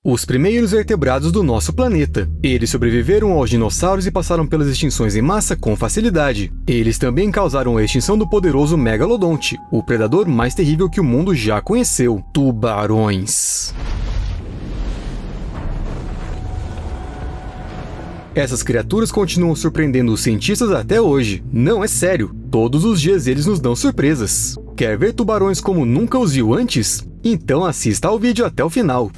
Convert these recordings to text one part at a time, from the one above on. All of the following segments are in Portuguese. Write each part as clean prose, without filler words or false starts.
Os primeiros vertebrados do nosso planeta. Eles sobreviveram aos dinossauros e passaram pelas extinções em massa com facilidade. Eles também causaram a extinção do poderoso megalodonte, o predador mais terrível que o mundo já conheceu: tubarões. Essas criaturas continuam surpreendendo os cientistas até hoje. Não, é sério, todos os dias eles nos dão surpresas. Quer ver tubarões como nunca os viu antes? Então assista ao vídeo até o final.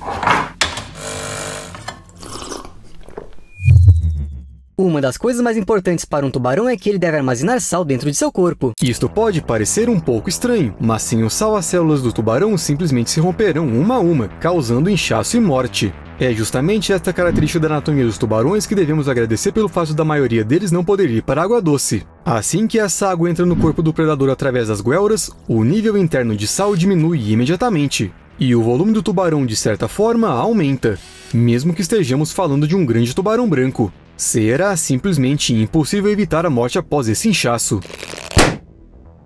Uma das coisas mais importantes para um tubarão é que ele deve armazenar sal dentro de seu corpo. Isto pode parecer um pouco estranho, mas sem o sal as células do tubarão simplesmente se romperão uma a uma, causando inchaço e morte. É justamente esta característica da anatomia dos tubarões que devemos agradecer pelo fato da maioria deles não poder ir para a água doce. Assim que essa água entra no corpo do predador através das guelras, o nível interno de sal diminui imediatamente. E o volume do tubarão, de certa forma, aumenta, mesmo que estejamos falando de um grande tubarão branco. Será simplesmente impossível evitar a morte após esse inchaço.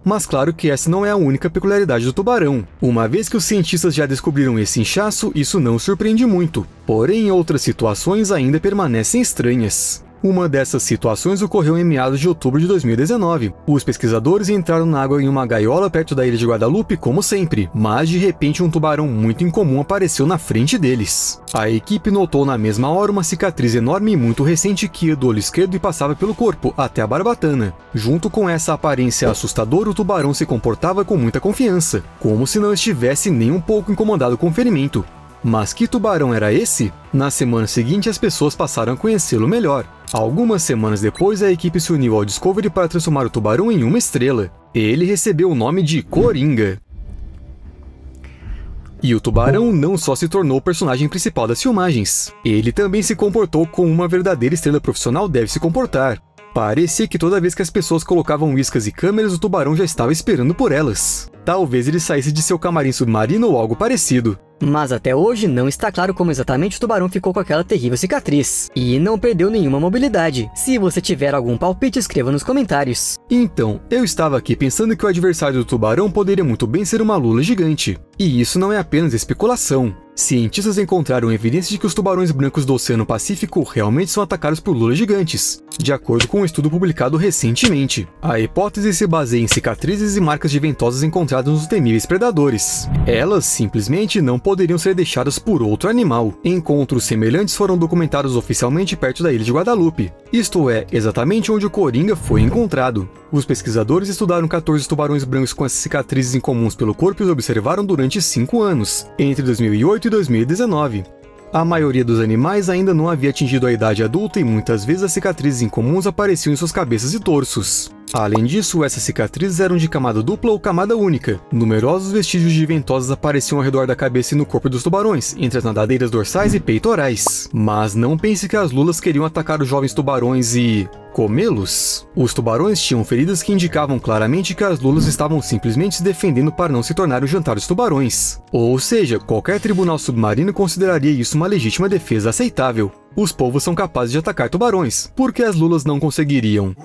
Mas claro que essa não é a única peculiaridade do tubarão. Uma vez que os cientistas já descobriram esse inchaço, isso não surpreende muito. Porém, outras situações ainda permanecem estranhas. Uma dessas situações ocorreu em meados de outubro de 2019. Os pesquisadores entraram na água em uma gaiola perto da ilha de Guadalupe, como sempre, mas de repente um tubarão muito incomum apareceu na frente deles. A equipe notou na mesma hora uma cicatriz enorme e muito recente que ia do olho esquerdo e passava pelo corpo, até a barbatana. Junto com essa aparência assustadora, o tubarão se comportava com muita confiança, como se não estivesse nem um pouco incomodado com o ferimento. Mas que tubarão era esse? Na semana seguinte, as pessoas passaram a conhecê-lo melhor. Algumas semanas depois, a equipe se uniu ao Discovery para transformar o tubarão em uma estrela. Ele recebeu o nome de Coringa. E o tubarão não só se tornou o personagem principal das filmagens, ele também se comportou como uma verdadeira estrela profissional deve se comportar. Parecia que toda vez que as pessoas colocavam iscas e câmeras, o tubarão já estava esperando por elas. Talvez ele saísse de seu camarim submarino ou algo parecido. Mas até hoje não está claro como exatamente o tubarão ficou com aquela terrível cicatriz. E não perdeu nenhuma mobilidade. Se você tiver algum palpite, escreva nos comentários. Então, eu estava aqui pensando que o adversário do tubarão poderia muito bem ser uma lula gigante. E isso não é apenas especulação. Cientistas encontraram evidências de que os tubarões brancos do Oceano Pacífico realmente são atacados por lulas gigantes, de acordo com um estudo publicado recentemente. A hipótese se baseia em cicatrizes e marcas de ventosas encontradas nos temíveis predadores. Elas simplesmente não poderiam ser deixadas por outro animal. Encontros semelhantes foram documentados oficialmente perto da ilha de Guadalupe. Isto é, exatamente onde o Coringa foi encontrado. Os pesquisadores estudaram 14 tubarões brancos com essas cicatrizes incomuns pelo corpo e os observaram durante 5 anos, entre 2008 e 2019. A maioria dos animais ainda não havia atingido a idade adulta e muitas vezes as cicatrizes incomuns apareciam em suas cabeças e torsos. Além disso, essas cicatrizes eram de camada dupla ou camada única. Numerosos vestígios de ventosas apareciam ao redor da cabeça e no corpo dos tubarões, entre as nadadeiras dorsais e peitorais. Mas não pense que as lulas queriam atacar os jovens tubarões e comê-los. Os tubarões tinham feridas que indicavam claramente que as lulas estavam simplesmente se defendendo para não se tornar o jantar dos tubarões. Ou seja, qualquer tribunal submarino consideraria isso uma legítima defesa aceitável. Os povos são capazes de atacar tubarões, porque as lulas não conseguiriam.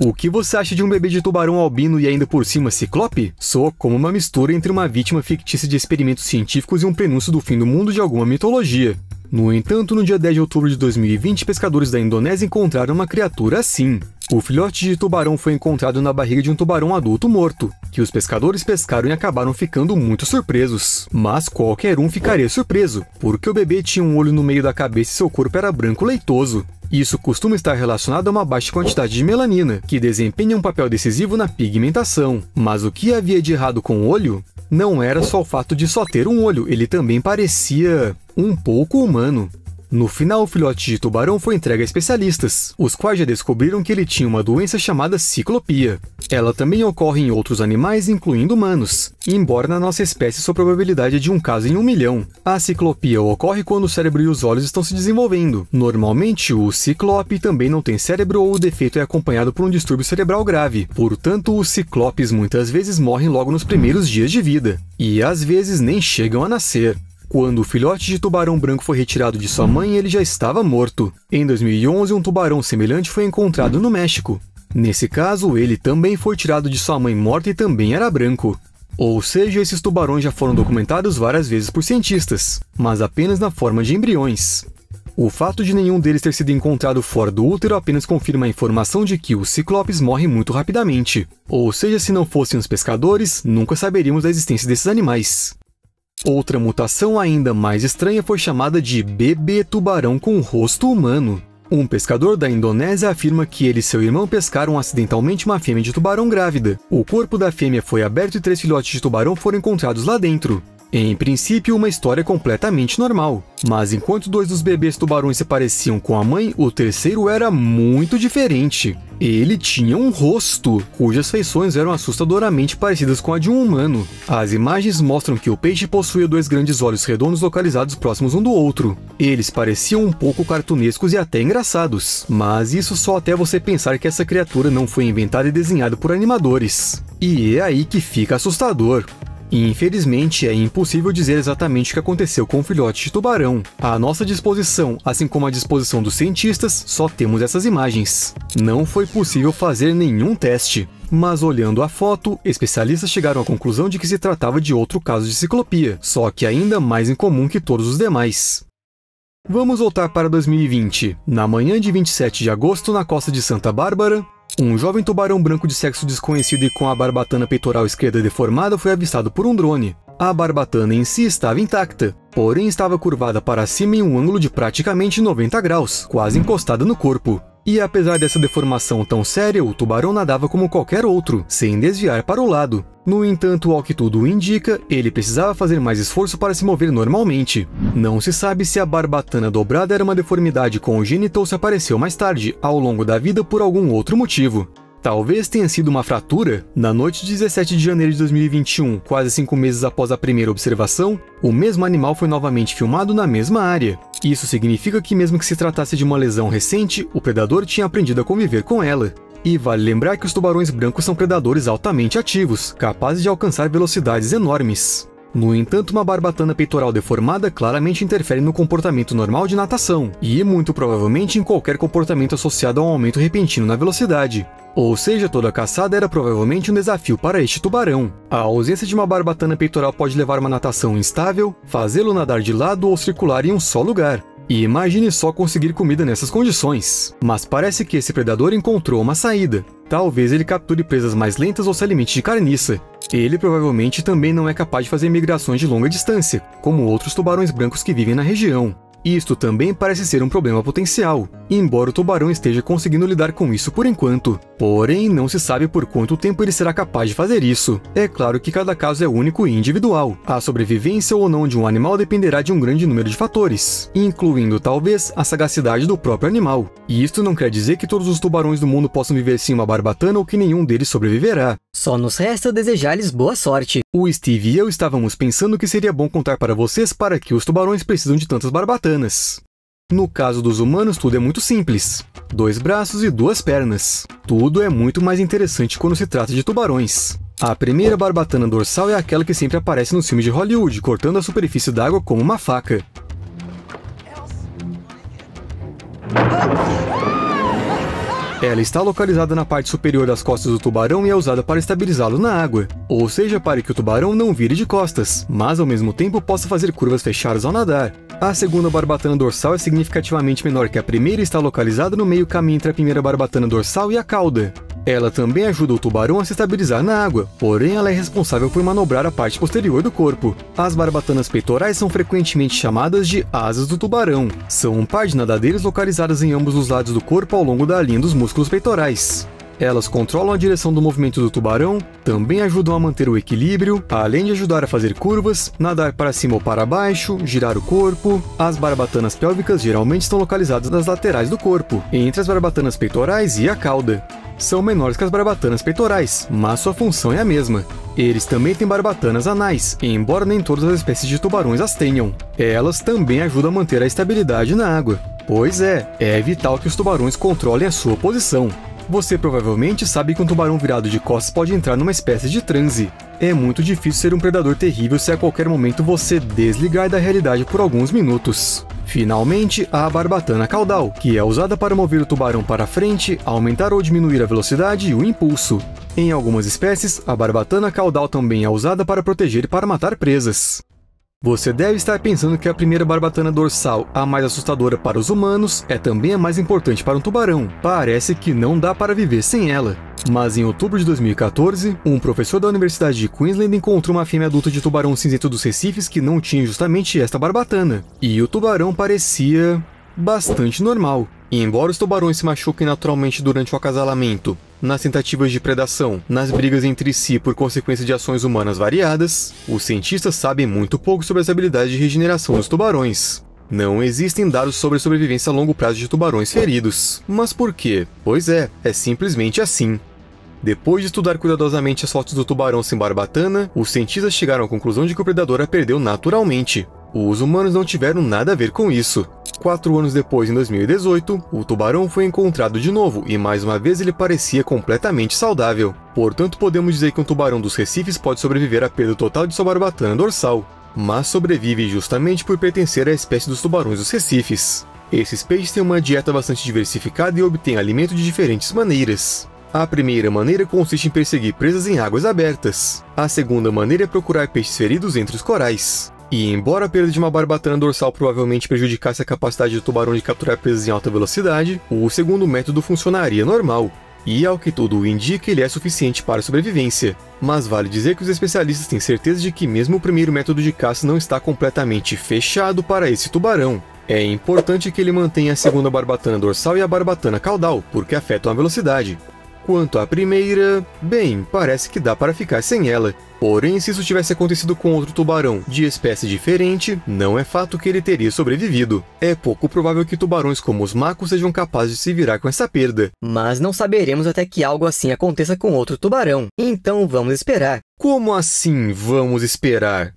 O que você acha de um bebê de tubarão albino e ainda por cima ciclope? Soa como uma mistura entre uma vítima fictícia de experimentos científicos e um prenúncio do fim do mundo de alguma mitologia. No entanto, no dia 10 de outubro de 2020, pescadores da Indonésia encontraram uma criatura assim. O filhote de tubarão foi encontrado na barriga de um tubarão adulto morto, que os pescadores pescaram e acabaram ficando muito surpresos. Mas qualquer um ficaria surpreso, porque o bebê tinha um olho no meio da cabeça e seu corpo era branco leitoso. Isso costuma estar relacionado a uma baixa quantidade de melanina, que desempenha um papel decisivo na pigmentação. Mas o que havia de errado com o olho? Não era só o fato de só ter um olho, ele também parecia um pouco humano. No final, o filhote de tubarão foi entregue a especialistas, os quais já descobriram que ele tinha uma doença chamada ciclopia. Ela também ocorre em outros animais, incluindo humanos, embora na nossa espécie sua probabilidade é de um caso em 1 milhão. A ciclopia ocorre quando o cérebro e os olhos estão se desenvolvendo. Normalmente, o ciclope também não tem cérebro ou o defeito é acompanhado por um distúrbio cerebral grave. Portanto, os ciclopes muitas vezes morrem logo nos primeiros dias de vida, e às vezes nem chegam a nascer. Quando o filhote de tubarão branco foi retirado de sua mãe, ele já estava morto. Em 2011, um tubarão semelhante foi encontrado no México. Nesse caso, ele também foi tirado de sua mãe morta e também era branco. Ou seja, esses tubarões já foram documentados várias vezes por cientistas, mas apenas na forma de embriões. O fato de nenhum deles ter sido encontrado fora do útero apenas confirma a informação de que os ciclopes morrem muito rapidamente. Ou seja, se não fossem os pescadores, nunca saberíamos da existência desses animais. Outra mutação ainda mais estranha foi chamada de bebê tubarão com rosto humano. Um pescador da Indonésia afirma que ele e seu irmão pescaram acidentalmente uma fêmea de tubarão grávida. O corpo da fêmea foi aberto e 3 filhotes de tubarão foram encontrados lá dentro. Em princípio, uma história completamente normal. Mas enquanto 2 dos bebês tubarões se pareciam com a mãe, o terceiro era muito diferente. Ele tinha um rosto, cujas feições eram assustadoramente parecidas com a de um humano. As imagens mostram que o peixe possuía 2 grandes olhos redondos localizados próximos um do outro. Eles pareciam um pouco cartunescos e até engraçados, mas isso só até você pensar que essa criatura não foi inventada e desenhada por animadores. E é aí que fica assustador. Infelizmente, é impossível dizer exatamente o que aconteceu com o filhote de tubarão. À nossa disposição, assim como à disposição dos cientistas, só temos essas imagens. Não foi possível fazer nenhum teste. Mas olhando a foto, especialistas chegaram à conclusão de que se tratava de outro caso de ciclopia, só que ainda mais incomum que todos os demais. Vamos voltar para 2020. Na manhã de 27 de agosto, na costa de Santa Bárbara, um jovem tubarão branco de sexo desconhecido e com a barbatana peitoral esquerda deformada foi avistado por um drone. A barbatana em si estava intacta, porém estava curvada para cima em um ângulo de praticamente 90 graus, quase encostada no corpo. E apesar dessa deformação tão séria, o tubarão nadava como qualquer outro, sem desviar para o lado. No entanto, ao que tudo indica, ele precisava fazer mais esforço para se mover normalmente. Não se sabe se a barbatana dobrada era uma deformidade congênita ou se apareceu mais tarde, ao longo da vida, por algum outro motivo. Talvez tenha sido uma fratura. Na noite de 17 de janeiro de 2021, quase 5 meses após a primeira observação, o mesmo animal foi novamente filmado na mesma área. Isso significa que mesmo que se tratasse de uma lesão recente, o predador tinha aprendido a conviver com ela. E vale lembrar que os tubarões brancos são predadores altamente ativos, capazes de alcançar velocidades enormes. No entanto, uma barbatana peitoral deformada claramente interfere no comportamento normal de natação, e muito provavelmente em qualquer comportamento associado a um aumento repentino na velocidade. Ou seja, toda a caçada era provavelmente um desafio para este tubarão. A ausência de uma barbatana peitoral pode levar a uma natação instável, fazê-lo nadar de lado ou circular em um só lugar. E imagine só conseguir comida nessas condições. Mas parece que esse predador encontrou uma saída. Talvez ele capture presas mais lentas ou se alimente de carniça. Ele provavelmente também não é capaz de fazer migrações de longa distância, como outros tubarões brancos que vivem na região. Isto também parece ser um problema potencial, embora o tubarão esteja conseguindo lidar com isso por enquanto. Porém, não se sabe por quanto tempo ele será capaz de fazer isso. É claro que cada caso é único e individual. A sobrevivência ou não de um animal dependerá de um grande número de fatores, incluindo talvez a sagacidade do próprio animal. E isto não quer dizer que todos os tubarões do mundo possam viver sem uma barbatana ou que nenhum deles sobreviverá. Só nos resta desejar-lhes boa sorte. O Steve e eu estávamos pensando que seria bom contar para vocês para que os tubarões precisam de tantas barbatanas. No caso dos humanos, tudo é muito simples. 2 braços e 2 pernas. Tudo é muito mais interessante quando se trata de tubarões. A primeira barbatana dorsal é aquela que sempre aparece nos filmes de Hollywood, cortando a superfície d'água como uma faca. Ela está localizada na parte superior das costas do tubarão e é usada para estabilizá-lo na água, ou seja, para que o tubarão não vire de costas, mas ao mesmo tempo possa fazer curvas fechadas ao nadar. A segunda barbatana dorsal é significativamente menor que a primeira e está localizada no meio caminho entre a primeira barbatana dorsal e a cauda. Ela também ajuda o tubarão a se estabilizar na água, porém ela é responsável por manobrar a parte posterior do corpo. As barbatanas peitorais são frequentemente chamadas de asas do tubarão. São um par de nadadeiras localizadas em ambos os lados do corpo ao longo da linha dos músculos peitorais. Elas controlam a direção do movimento do tubarão, também ajudam a manter o equilíbrio, além de ajudar a fazer curvas, nadar para cima ou para baixo, girar o corpo. As barbatanas pélvicas geralmente estão localizadas nas laterais do corpo, entre as barbatanas peitorais e a cauda. São menores que as barbatanas peitorais, mas sua função é a mesma. Eles também têm barbatanas anais, embora nem todas as espécies de tubarões as tenham. Elas também ajudam a manter a estabilidade na água. Pois é vital que os tubarões controlem a sua posição. Você provavelmente sabe que um tubarão virado de costas pode entrar numa espécie de transe. É muito difícil ser um predador terrível se a qualquer momento você desligar da realidade por alguns minutos. Finalmente, há a barbatana caudal, que é usada para mover o tubarão para frente, aumentar ou diminuir a velocidade e o impulso. Em algumas espécies, a barbatana caudal também é usada para proteger e para matar presas. Você deve estar pensando que a primeira barbatana dorsal, a mais assustadora para os humanos, é também a mais importante para um tubarão. Parece que não dá para viver sem ela. Mas em outubro de 2014, um professor da Universidade de Queensland encontrou uma fêmea adulta de tubarão cinzento dos recifes que não tinha justamente esta barbatana. E o tubarão parecia bastante normal. E embora os tubarões se machuquem naturalmente durante o acasalamento, nas tentativas de predação, nas brigas entre si por consequência de ações humanas variadas, os cientistas sabem muito pouco sobre as habilidades de regeneração dos tubarões. Não existem dados sobre a sobrevivência a longo prazo de tubarões feridos. Mas por quê? Pois é simplesmente assim. Depois de estudar cuidadosamente as fotos do tubarão sem barbatana, os cientistas chegaram à conclusão de que o predador a perdeu naturalmente. Os humanos não tiveram nada a ver com isso. 4 anos depois, em 2018, o tubarão foi encontrado de novo e mais uma vez ele parecia completamente saudável. Portanto, podemos dizer que um tubarão dos recifes pode sobreviver à perda total de sua barbatana dorsal, mas sobrevive justamente por pertencer à espécie dos tubarões dos recifes. Esses peixes têm uma dieta bastante diversificada e obtêm alimento de diferentes maneiras. A primeira maneira consiste em perseguir presas em águas abertas. A segunda maneira é procurar peixes feridos entre os corais. E embora a perda de uma barbatana dorsal provavelmente prejudicasse a capacidade do tubarão de capturar presas em alta velocidade, o segundo método funcionaria normal. E ao que tudo indica, ele é suficiente para a sobrevivência. Mas vale dizer que os especialistas têm certeza de que mesmo o primeiro método de caça não está completamente fechado para esse tubarão. É importante que ele mantenha a segunda barbatana dorsal e a barbatana caudal, porque afetam a velocidade. Quanto à primeira, bem, parece que dá para ficar sem ela. Porém, se isso tivesse acontecido com outro tubarão de espécie diferente, não é fato que ele teria sobrevivido. É pouco provável que tubarões como os macos sejam capazes de se virar com essa perda. Mas não saberemos até que algo assim aconteça com outro tubarão. Então vamos esperar. Como assim vamos esperar?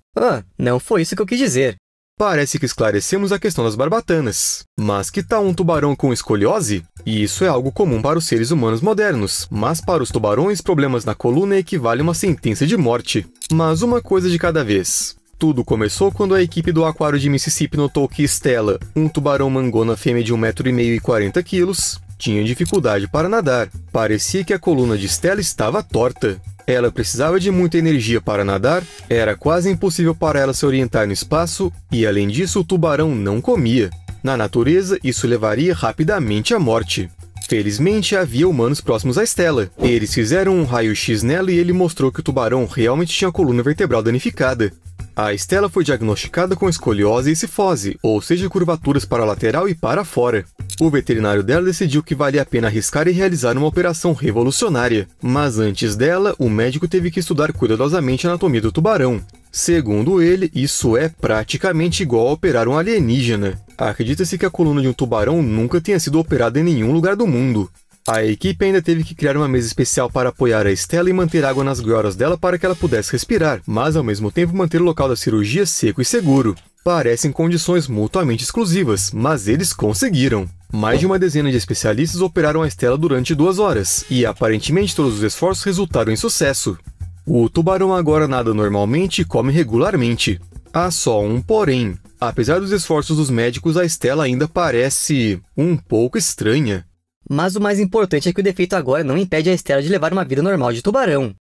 Não foi isso que eu quis dizer. Parece que esclarecemos a questão das barbatanas. Mas que tal um tubarão com escoliose? E isso é algo comum para os seres humanos modernos, mas para os tubarões, problemas na coluna equivalem a uma sentença de morte. Mas uma coisa de cada vez. Tudo começou quando a equipe do aquário de Mississippi notou que Stella, um tubarão mangona fêmea de 1,5 m e 40 kg, tinha dificuldade para nadar. Parecia que a coluna de Stella estava torta. Ela precisava de muita energia para nadar, era quase impossível para ela se orientar no espaço, e além disso o tubarão não comia. Na natureza, isso levaria rapidamente à morte. Felizmente, havia humanos próximos a Stella. Eles fizeram um raio-x nela e ele mostrou que o tubarão realmente tinha a coluna vertebral danificada. A Stella foi diagnosticada com escoliose e cifose, ou seja, curvaturas para a lateral e para fora. O veterinário dela decidiu que valia a pena arriscar e realizar uma operação revolucionária. Mas antes dela, o médico teve que estudar cuidadosamente a anatomia do tubarão. Segundo ele, isso é praticamente igual a operar um alienígena. Acredita-se que a coluna de um tubarão nunca tenha sido operada em nenhum lugar do mundo. A equipe ainda teve que criar uma mesa especial para apoiar a Stella e manter água nas groras dela para que ela pudesse respirar, mas ao mesmo tempo manter o local da cirurgia seco e seguro. Parecem condições mutuamente exclusivas, mas eles conseguiram. Mais de uma dezena de especialistas operaram a Stella durante 2 horas, e aparentemente todos os esforços resultaram em sucesso. O tubarão agora nada normalmente e come regularmente. Há só um porém. Apesar dos esforços dos médicos, a Stella ainda parece um pouco estranha. Mas o mais importante é que o defeito agora não impede a Stella de levar uma vida normal de tubarão.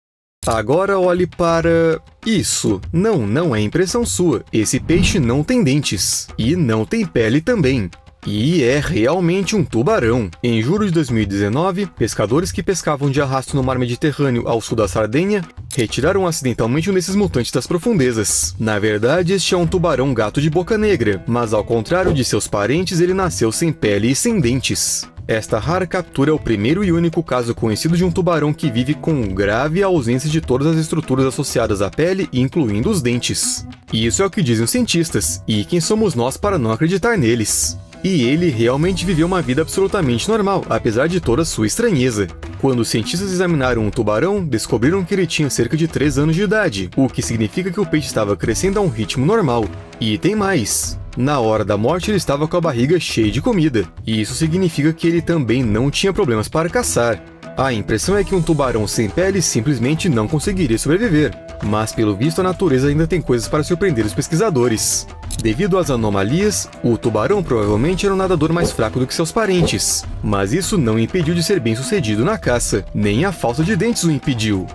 Agora olhe para... isso. Não é impressão sua. Esse peixe não tem dentes. E não tem pele também. E é realmente um tubarão. Em julho de 2019, pescadores que pescavam de arrasto no mar Mediterrâneo ao sul da Sardenha retiraram acidentalmente um desses mutantes das profundezas. Na verdade, este é um tubarão-gato de boca negra, mas ao contrário de seus parentes, ele nasceu sem pele e sem dentes. Esta rara captura é o primeiro e único caso conhecido de um tubarão que vive com grave ausência de todas as estruturas associadas à pele, incluindo os dentes. Isso é o que dizem os cientistas, e quem somos nós para não acreditar neles? E ele realmente viveu uma vida absolutamente normal, apesar de toda sua estranheza. Quando os cientistas examinaram o tubarão, descobriram que ele tinha cerca de 3 anos de idade, o que significa que o peixe estava crescendo a um ritmo normal. E tem mais. Na hora da morte ele estava com a barriga cheia de comida, e isso significa que ele também não tinha problemas para caçar. A impressão é que um tubarão sem pele simplesmente não conseguiria sobreviver, mas pelo visto a natureza ainda tem coisas para surpreender os pesquisadores. Devido às anomalias, o tubarão provavelmente era um nadador mais fraco do que seus parentes, mas isso não o impediu de ser bem sucedido na caça, nem a falta de dentes o impediu.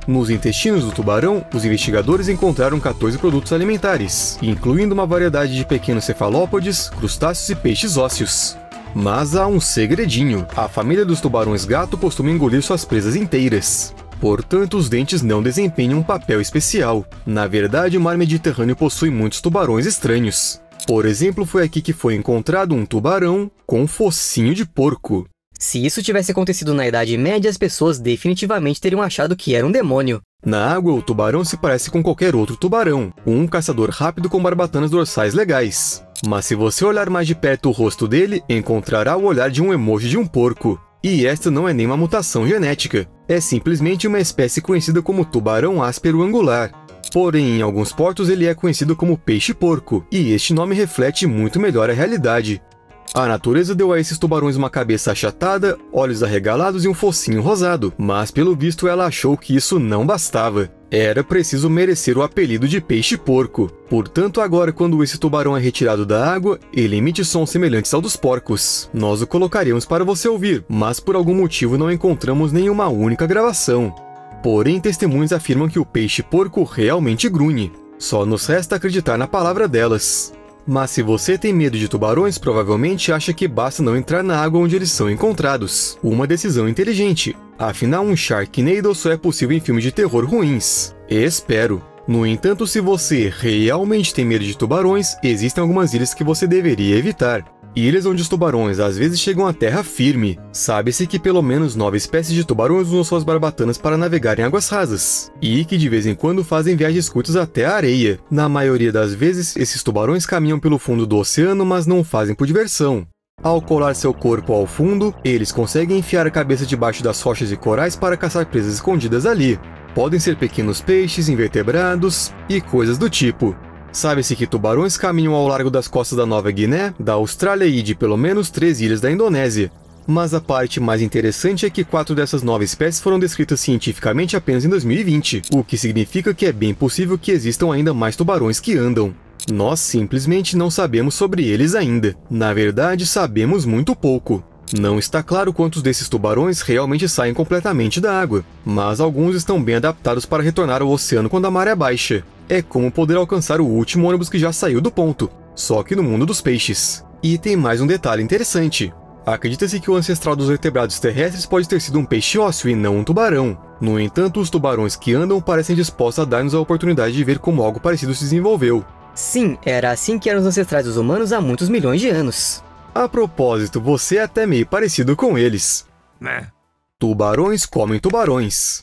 Nos intestinos do tubarão, os investigadores encontraram 14 produtos alimentares, incluindo uma variedade de pequenos cefalópodes, crustáceos e peixes ósseos. Mas há um segredinho: a família dos tubarões-gato costuma engolir suas presas inteiras. Portanto, os dentes não desempenham um papel especial. Na verdade, o mar Mediterrâneo possui muitos tubarões estranhos. Por exemplo, foi aqui que foi encontrado um tubarão com focinho de porco. Se isso tivesse acontecido na Idade Média, as pessoas definitivamente teriam achado que era um demônio. Na água, o tubarão se parece com qualquer outro tubarão, um caçador rápido com barbatanas dorsais legais. Mas se você olhar mais de perto o rosto dele, encontrará o olhar de um emoji de um porco. E esta não é nem uma mutação genética, é simplesmente uma espécie conhecida como tubarão áspero angular. Porém, em alguns portos ele é conhecido como peixe-porco, e este nome reflete muito melhor a realidade. A natureza deu a esses tubarões uma cabeça achatada, olhos arregalados e um focinho rosado, mas pelo visto ela achou que isso não bastava. Era preciso merecer o apelido de peixe-porco. Portanto, agora quando esse tubarão é retirado da água, ele emite sons semelhantes ao dos porcos. Nós o colocaríamos para você ouvir, mas por algum motivo não encontramos nenhuma única gravação. Porém, testemunhas afirmam que o peixe-porco realmente grunhe. Só nos resta acreditar na palavra delas. Mas se você tem medo de tubarões, provavelmente acha que basta não entrar na água onde eles são encontrados. Uma decisão inteligente. Afinal, um Sharknado só é possível em filmes de terror ruins. Espero. No entanto, se você realmente tem medo de tubarões, existem algumas ilhas que você deveria evitar. Ilhas onde os tubarões às vezes chegam à terra firme. Sabe-se que pelo menos 9 espécies de tubarões usam suas barbatanas para navegar em águas rasas, e que de vez em quando fazem viagens curtas até a areia. Na maioria das vezes, esses tubarões caminham pelo fundo do oceano, mas não o fazem por diversão. Ao colar seu corpo ao fundo, eles conseguem enfiar a cabeça debaixo das rochas e corais para caçar presas escondidas ali. Podem ser pequenos peixes, invertebrados e coisas do tipo. Sabe-se que tubarões caminham ao largo das costas da Nova Guiné, da Austrália e de pelo menos 3 ilhas da Indonésia. Mas a parte mais interessante é que 4 dessas 9 espécies foram descritas cientificamente apenas em 2020, o que significa que é bem possível que existam ainda mais tubarões que andam. Nós simplesmente não sabemos sobre eles ainda. Na verdade, sabemos muito pouco. Não está claro quantos desses tubarões realmente saem completamente da água, mas alguns estão bem adaptados para retornar ao oceano quando a maré baixa. É como poder alcançar o último ônibus que já saiu do ponto, só que no mundo dos peixes. E tem mais um detalhe interessante. Acredita-se que o ancestral dos vertebrados terrestres pode ter sido um peixe ósseo e não um tubarão. No entanto, os tubarões que andam parecem dispostos a dar-nos a oportunidade de ver como algo parecido se desenvolveu. Sim, era assim que eram os ancestrais dos humanos há muitos milhões de anos. A propósito, você é até meio parecido com eles. Tubarões comem tubarões.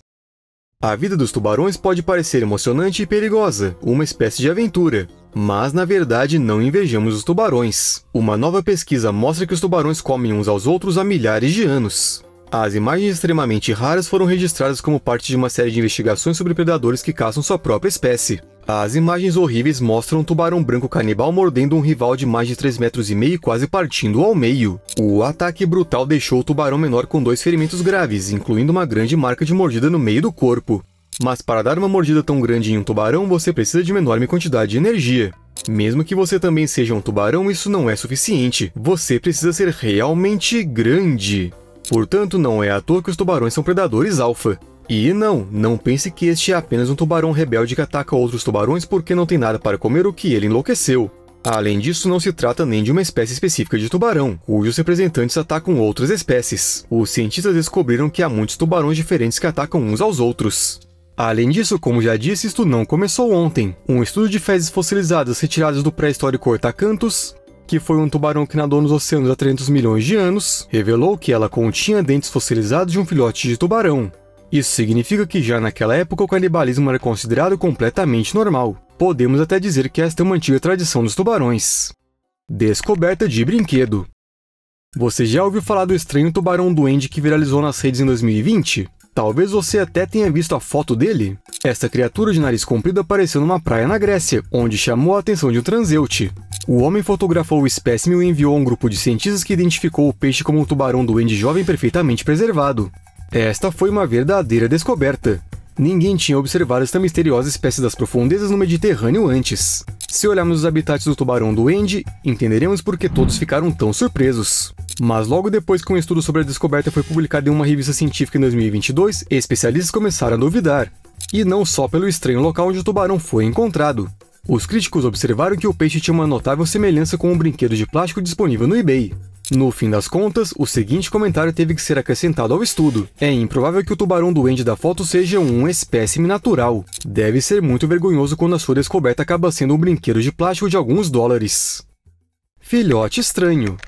A vida dos tubarões pode parecer emocionante e perigosa, uma espécie de aventura. Mas, na verdade, não invejamos os tubarões. Uma nova pesquisa mostra que os tubarões comem uns aos outros há milhares de anos. As imagens extremamente raras foram registradas como parte de uma série de investigações sobre predadores que caçam sua própria espécie. As imagens horríveis mostram um tubarão branco canibal mordendo um rival de mais de 3,5 metros e quase partindo ao meio. O ataque brutal deixou o tubarão menor com 2 ferimentos graves, incluindo uma grande marca de mordida no meio do corpo. Mas para dar uma mordida tão grande em um tubarão, você precisa de uma enorme quantidade de energia. Mesmo que você também seja um tubarão, isso não é suficiente. Você precisa ser realmente grande. Portanto, não é à toa que os tubarões são predadores alfa. E não pense que este é apenas um tubarão rebelde que ataca outros tubarões porque não tem nada para comer ou que ele enlouqueceu. Além disso, não se trata nem de uma espécie específica de tubarão, cujos representantes atacam outras espécies. Os cientistas descobriram que há muitos tubarões diferentes que atacam uns aos outros. Além disso, como já disse, isto não começou ontem. Um estudo de fezes fossilizadas retiradas do pré-histórico Ortacanthus, que foi um tubarão que nadou nos oceanos há 300 milhões de anos, revelou que ela continha dentes fossilizados de um filhote de tubarão. Isso significa que já naquela época o canibalismo era considerado completamente normal. Podemos até dizer que esta é uma antiga tradição dos tubarões. Descoberta de brinquedo. Você já ouviu falar do estranho tubarão duende que viralizou nas redes em 2020? Talvez você até tenha visto a foto dele. Esta criatura de nariz comprido apareceu numa praia na Grécia, onde chamou a atenção de um transeunte. O homem fotografou o espécime e enviou a um grupo de cientistas que identificou o peixe como um tubarão duende jovem perfeitamente preservado. Esta foi uma verdadeira descoberta. Ninguém tinha observado esta misteriosa espécie das profundezas no Mediterrâneo antes. Se olharmos os habitats do tubarão-duende, entenderemos por que todos ficaram tão surpresos. Mas logo depois que um estudo sobre a descoberta foi publicado em uma revista científica em 2022, especialistas começaram a duvidar. E não só pelo estranho local onde o tubarão foi encontrado. Os críticos observaram que o peixe tinha uma notável semelhança com um brinquedo de plástico disponível no eBay. No fim das contas, o seguinte comentário teve que ser acrescentado ao estudo. É improvável que o tubarão-duende da foto seja um espécime natural. Deve ser muito vergonhoso quando a sua descoberta acaba sendo um brinquedo de plástico de alguns dólares. Filhote estranho.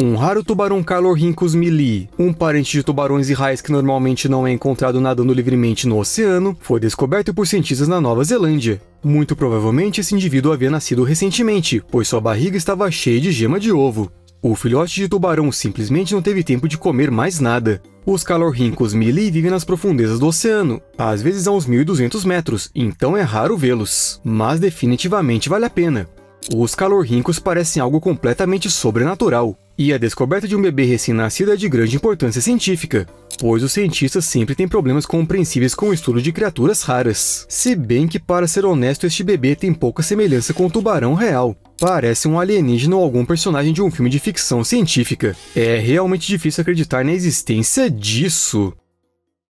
Um raro tubarão Calorhynchus milii, um parente de tubarões e raias que normalmente não é encontrado nadando livremente no oceano, foi descoberto por cientistas na Nova Zelândia. Muito provavelmente esse indivíduo havia nascido recentemente, pois sua barriga estava cheia de gema de ovo. O filhote de tubarão simplesmente não teve tempo de comer mais nada. Os Calorhynchus milii vivem nas profundezas do oceano, às vezes a uns 1.200 metros, então é raro vê-los. Mas definitivamente vale a pena. Os Calorhynchus parecem algo completamente sobrenatural, e a descoberta de um bebê recém-nascido é de grande importância científica, pois os cientistas sempre têm problemas compreensíveis com o estudo de criaturas raras. Se bem que, para ser honesto, este bebê tem pouca semelhança com o tubarão real. Parece um alienígena ou algum personagem de um filme de ficção científica. É realmente difícil acreditar na existência disso.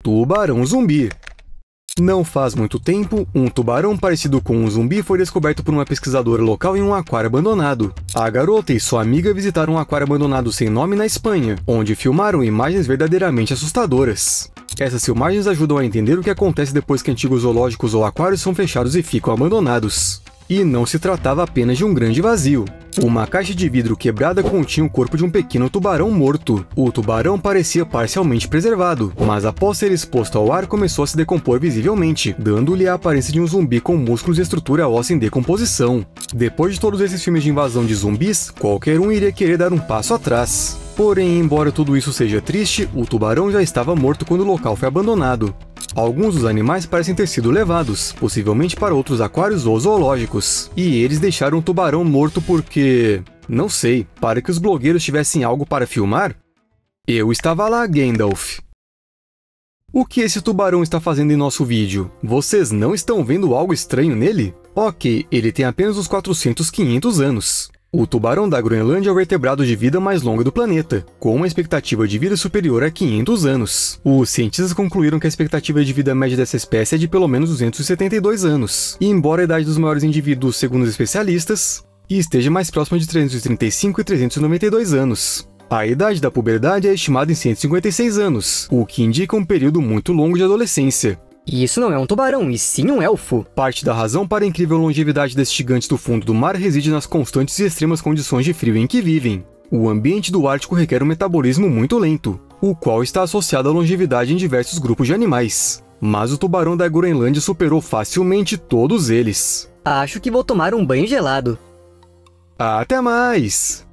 Tubarão zumbi. Não faz muito tempo, um tubarão parecido com um zumbi foi descoberto por uma pesquisadora local em um aquário abandonado. A garota e sua amiga visitaram um aquário abandonado sem nome na Espanha, onde filmaram imagens verdadeiramente assustadoras. Essas filmagens ajudam a entender o que acontece depois que antigos zoológicos ou aquários são fechados e ficam abandonados. E não se tratava apenas de um grande vazio. Uma caixa de vidro quebrada continha o corpo de um pequeno tubarão morto. O tubarão parecia parcialmente preservado, mas após ser exposto ao ar começou a se decompor visivelmente, dando-lhe a aparência de um zumbi com músculos e estrutura óssea em decomposição. Depois de todos esses filmes de invasão de zumbis, qualquer um iria querer dar um passo atrás. Porém, embora tudo isso seja triste, o tubarão já estava morto quando o local foi abandonado. Alguns dos animais parecem ter sido levados, possivelmente para outros aquários ou zoológicos. E eles deixaram o tubarão morto porque... não sei, para que os blogueiros tivessem algo para filmar? Eu estava lá, Gandalf. O que esse tubarão está fazendo em nosso vídeo? Vocês não estão vendo algo estranho nele? Ok, ele tem apenas uns 400, 500 anos. O tubarão da Groenlândia é o vertebrado de vida mais longo do planeta, com uma expectativa de vida superior a 500 anos. Os cientistas concluíram que a expectativa de vida média dessa espécie é de pelo menos 272 anos, e embora a idade dos maiores indivíduos, segundo os especialistas, esteja mais próxima de 335 e 392 anos. A idade da puberdade é estimada em 156 anos, o que indica um período muito longo de adolescência. E isso não é um tubarão, e sim um elfo. Parte da razão para a incrível longevidade desses gigantes do fundo do mar reside nas constantes e extremas condições de frio em que vivem. O ambiente do Ártico requer um metabolismo muito lento, o qual está associado à longevidade em diversos grupos de animais. Mas o tubarão da Groenlândia superou facilmente todos eles. Acho que vou tomar um banho gelado. Até mais!